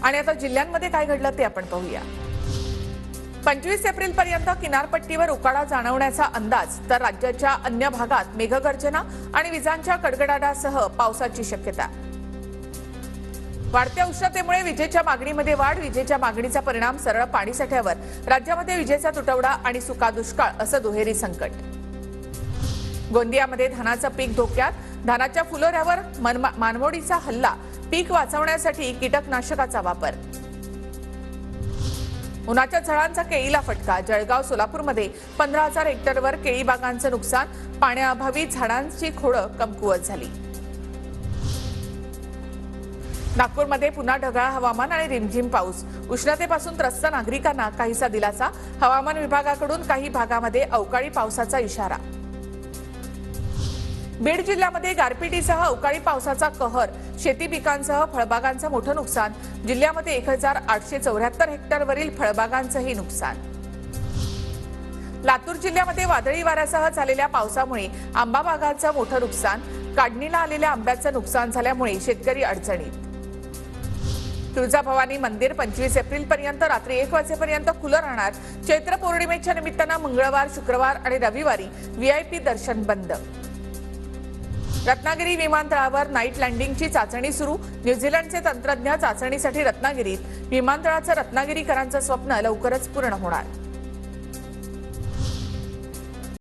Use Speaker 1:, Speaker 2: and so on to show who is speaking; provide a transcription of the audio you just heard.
Speaker 1: आणि आता जिल्ह्यांमध्ये काय घडलं ते आपण पाहूया। 25 एप्रिल पर्यंत किनारपट्टीवर उकाडा जाणवण्याचा अंदाज, तर राज्याच्या अन्य भागात मेघगर्जना आणि विजांच्या कडकडाटासह पावसाची शक्यता। वाढत्या उष्णतेमुळे विजेच्या मागणीमध्ये वाढ, विजेच्या मागणीचा परिणाम सरळ पाणीसाठ्यावर, राज्यामध्ये विजेचा तुटवडा आणि सुका दुष्काळ असं दुहेरी संकट। गोंदियामध्ये धानाचं पीक धोक्यात, धानाच्या फुलोऱ्यावर मानमोडीचा हल्ला, पीक वाचवण्यासाठी कीटकनाशकाचा वापर। उन्हाच्या झळांचा केळीला फटका, जळगाव सोलापूरमध्ये 15,000 हेक्टरवर केळी बागांचं नुकसान, पाण्याअभावी झाडांची खोडं कमकुवत झाली। नागपूरमध्ये पुन्हा ढगाळ हवामान आणि रिमझिम पाऊस, उष्णतेपासून त्रस्त नागरिकांना काहीसा दिलासा, हवामान विभागाकडून काही भागामध्ये अवकाळी पावसाचा इशारा। बीड जिल्ह्यामध्ये गारपिटीसह अवकाळी पावसाचा कहर, शेती पिकांसह फळबागांचं मोठं नुकसान, जिल्ह्यामध्ये 1874 हेक्टरवरील फळबागांचंही नुकसान। लातूर जिल्ह्यामध्ये वादळी वाऱ्यासह झालेल्या पावसामुळे आंबा बागांचं मोठं नुकसान, काढणीला आलेल्या आंब्याचं नुकसान झाल्यामुळे शेतकरी अडचणीत। तुळजाभवानी मंदिर 25 एप्रिल पर्यंत रात्री 1 वाजेपर्यंत खुलं राहणार, चैत्र पौर्णिमेच्या निमित्तानं मंगळवार, शुक्रवार आणि रविवारी व्हीआयपी दर्शन बंद। रत्नागिरी विमानतळावर नाईट लँडिंगची चाचणी सुरू, न्यूझीलंडचे तंत्रज्ञ चाचणीसाठी रत्नागिरीत, विमानतळाचं रत्नागिरीकरांचं स्वप्न लवकरच पूर्ण होणार।